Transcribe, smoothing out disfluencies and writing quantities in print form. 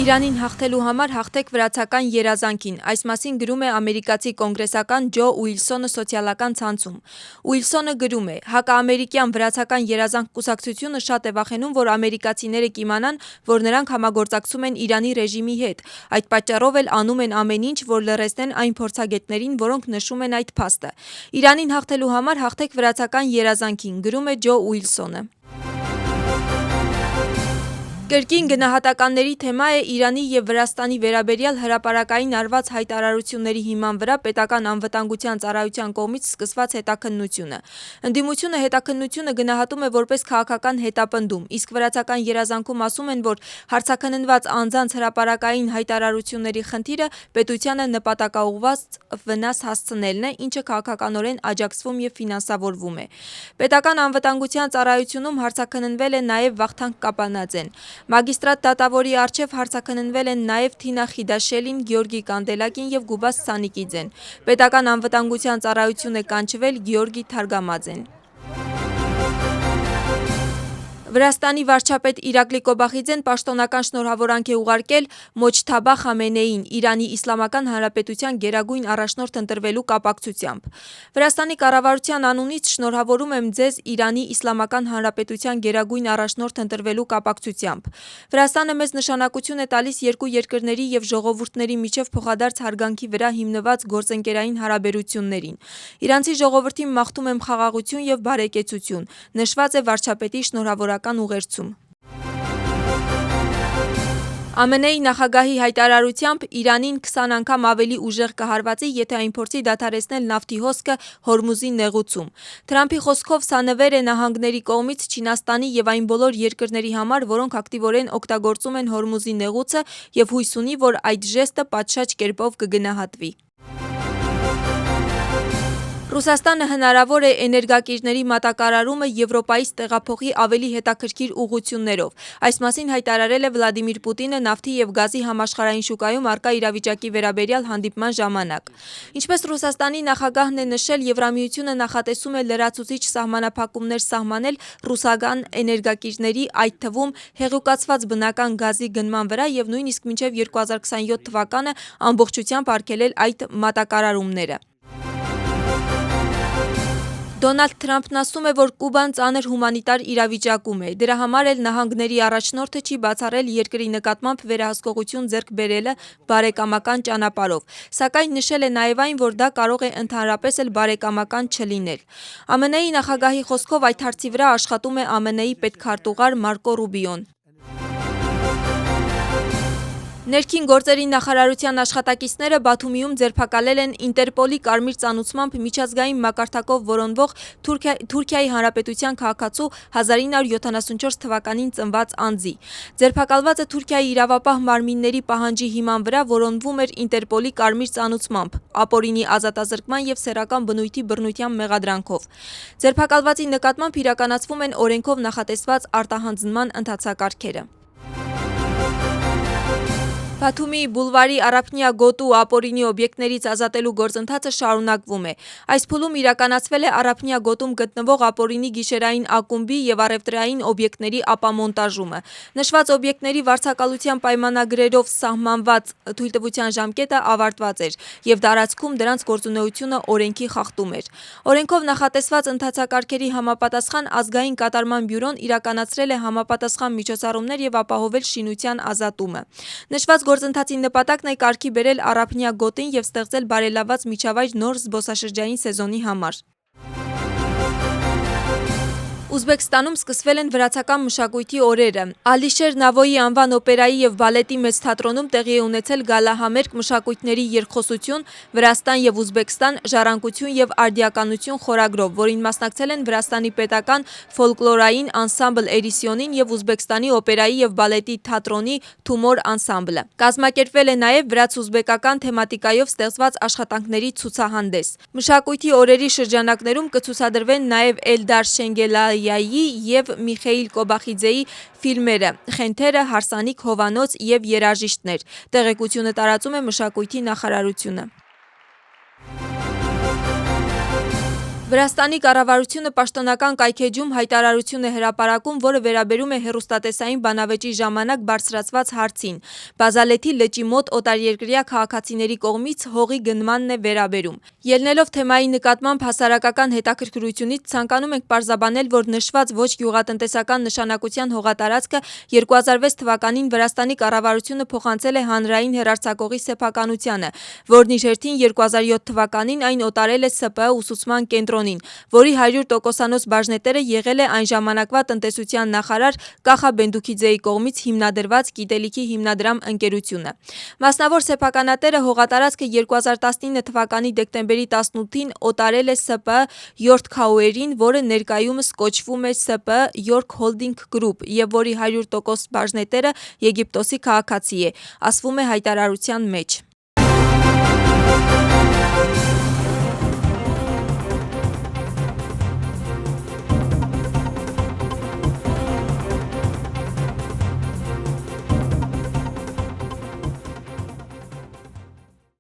Իրանին հաղթելու համար հաղթեք վրացական երազանքին, այս մասին գրում է ամերիկացի կոնգրեսական Ջո Ուիլսոնը սոցիալական ցանցում։ Ուիլսոնը գրում է. հակաամերիկյան վրացական երազանք կուսակցությունը շատ է վախենում, որ ամերիկացիները կիմանան, որ նրանք համագործակցում են Իրանի ռեժիմի հետ, այդ պատճառով էլ անում են ամեն ինչ, որ լռեցնեն այն փորձագետներին, որոնք նշում են այդ փաստը։ Իրանին հաղթելու համար հաղթեք վրացական երազանքին, գրում է Ջո Ուիլսոնը։ Կրկին գնահատականների թեմա է Իրանի և Վրաստանի վերաբերյալ հրապարակային արված հայտարարությունների հիման վրա պետական անվտանգության ծառայության կողմից սկսված հետաքննությունը։ Ընդդիմությունը հետաքննությունը գնահատում է որպես քաղաքական հետապնդում, իսկ վրացական երազանքում ասում են, որ հարցաքննված անձանց հրապարակային հայտարարությունների խնդիրը պետությանը նպատակաուղղված վնաս հասցնելն է, ինչը քաղաքականորեն աջակցվում և ֆինանսավորվում է։ Պետական անվտանգության ծառայությունում հարցաքննվել է նաև Վախթանգ Կապանաձեն։ Մագիստրատ դատավորի առջև հարցաքննվել են նաև Թինա Խիդաշելին, Գեորգի Կանդելակին և Գուբաս Սանիկիձեն։ Պետական անվտանգության ծառայություն է կանչվել Գեորգի Թարգամաձեն։ Վրաստանի վարչապետ Իրակլի Կոբախիձեն պաշտոնական շնորհավորանք է ուղարկել Մոջթաբա Խամենեիին Իրանի Իսլամական Հանրապետության գերագույն առաջնորդ ընտրվելու կապակցությամբ։ Վրաստանի կառավարության անունից շնորհավորում եմ ձեզ Իրանի Իսլամական Հանրապետության գերագույն առաջնորդ ընտրվելու կապակցությամբ։ Վրաստանը մեծ նշանակություն է տալիս երկու երկրների և ժողովուրդների միջև փոխադարձ հարգանքի վրա հիմնված գործընկերային հարաբերություններին։ Իրանցի ժողովրդին մաղթում եմ խաղաղություն և բարեկեցություն, նշված է վարչապետի շնորհավորական ուղերձում։ ԱՄՆ-ի նախագահի հայտարարությամբ Իրանին 20 անգամ ավելի ուժեղ կհարվածի, եթե այն փորձի դադարեցնել նավթի հոսքը Հորմուզի նեղուցում։ Թրամփի խոսքով սա նվեր է նահանգների կողմից Չինաստանի և այն բոլոր երկրների համար, որոնք ակտիվորեն օգտագործում են Հորմուզի նեղուցը և հույս ունի, որ այդ ժեստը պատշաճ կերպով կգնահատվի։ Ռուսաստանը հնարավոր է էներգակիրների մատակարարումը Եվրոպայից տեղափոխի ավելի հետաքրքիր ուղղություններով։ Այս մասին հայտարարել է Վլադիմիր Պուտինը նավթի և գազի համաշխարհային շուկայում առկա իրավիճակի վերաբերյալ հանդիպման ժամանակ։ Ինչպես Ռուսաստանի նախագահն է նշել, Եվրամիությունը նախատեսում է լրացուցիչ սահմանափակումներ սահմանել ռուսական էներգակիրների, այդ թվում հեղուկացված բնական գազի գնման վրա և նույնիսկ մինչև 2027 թվականը ամբողջությամբ արգելել այդ մատակարարումները։ Դոնալդ Թրամփն ասում է, որ Կուբան ծանր հումանիտար իրավիճակում է։ Դրա համար էլ նահանգների առաջնորդը չի բացառել երկրի նկատմամբ վերահսկողություն ձեռք բերելը բարեկամական ճանապարհով, սակայն նշել է նաև այն, որ դա կարող է ընդհանրապես էլ բարեկամական չլինել։ ԱՄՆ-ի նախագահի խոսքով այդ հարցի վրա աշխատում է ԱՄՆ-ի պետքարտուղար Մարկո Ռուբիոն։ Ներքին գործերի նախարարության աշխատակիցները Բաթումիում ձերբակալել են Ինտերպոլի կարմիր ծանուցմամբ միջազգային մակարդակով որոնվող Թուրքիայի Հանրապետության քաղաքացու 1974 թվականին ծնված անձի։ Ձերբակալվածը Թուրքիայի իրավապահ մարմինների պահանջի հիման վրա որոնվում էր Ինտերպոլի կարմիր ծանուցմամբ, ապօրինի ազատազրկման և սեռական բնույթի բռնության մեղադրանքով։ Ձերբակալվածի նկատմամբ իրականացվում են օրենքով նախատեսված արտահանձնման ընթացակարգերը։ Բաթումիի բուլվարի Արափնյա գոտու ապօրինի օբյեկտներից ազատելու գործընթացը շարունակվում է։ Այս փուլում իրականացվել է Արափնյա գոտում գտնվող ապօրինի գիշերային ակումբի և առևտրային օբյեկտների ապամոնտաժումը։ Նշված օբյեկտների վարձակալության պայմանագրերով սահմանված թույլտվության ժամկետը ավարտված էր, և տարածքում դրանց գործունեությունը օրենքի խախտում էր։ Օրենքով նախատեսված ընթացակարգերի համապատասխան Ազգային կատարման բյուրոն իրականացրել է համապատասխան միջոցառումներ և ապահովել շինության ազատումը։ Նշված գործընթացի նպատակն է կարգի բերել Արափնյա գոտին և ստեղծել բարելավված միջավայր նոր զբոսաշրջային սեզոնի համար։ Ուզբեկստանում սկսվել են վրացական մշակույթի օրերը։ Ալիշեր Նավոյի անվան օպերայի և բալետի մեծ թատրոնում տեղի է ունեցել գալահամերգ մշակույթների երկխոսություն «Վրաստան և Ուզբեկստան. ժառանգություն և արդիականություն» խորագրով, որին մասնակցել են Վրաստանի պետական ֆոլկլորային անսամբլ «Էրիսիոնին» և Ուզբեկստանի օպերայի և բալետի թատրոնի «Թումոր» անսամբլը։ Կազմակերպվել է նաև վրաց-ուզբեկական թեմատիկայով ստեղծված աշխատանքների ցուցահանդես։ Մշակույթի օրերի շրջանակներում կցուցադրվեն նաև Էլդար Շենգելայայի և Միխեիլ Կոբախիձեի ֆիլմերը «Խենթերը», «Հարսանիք», «Հովանոց» և «Երաժիշտներ»։ Տեղեկությունը տարածում է մշակույթի նախարարությունը։ Վրաստանի կառավարությունը պաշտոնական կայքեջում հայտարարություն է հրապարակում, որը վերաբերում է հեռուստատեսային բանավեճի ժամանակ բարձրացված հարցին։ Բազալեթի լճի մոտ օտարերկրյա քաղաքացիների կողմից հողի գնմանն է վերաբերում։ Ելնելով թեմայի նկատմամբ հասարակական հետաքրքրությունից ցանկանում ենք պարզաբանել, որ նշված ոչ գյուղատնտեսական նշանակության հողատարածքը 2006 թվականին Վրաստանի կառավարությունը փոխանցել է հանրային հեռարձակողի սեփականությանը, որն իր հերթին 2007 թվականին այն օտարել է ՍՊԸ ուսուցման կենտրոնին, որի 100%-անոց բաժնետերը եղել է այն ժամանակվա տնտեսության նախարար Կախա Բենդուքիձեի կողմից հիմնադրված Գիտելիքի հիմնադրամ ընկերությունը։ Մասնավոր սեփականատերը հողատարածքը 2019 թվականի դեկտեմբերի 18-ին օտարել է ՍՊԸ Յորթ Քաուերին, որը ներկայումս կոչվում է ՍՊԸ Յորք Հոլդինգ Գրուպ և որի 100% բաժնետերը Եգիպտոսի քաղաքացի է, ասվում է հայտարարության մեջ։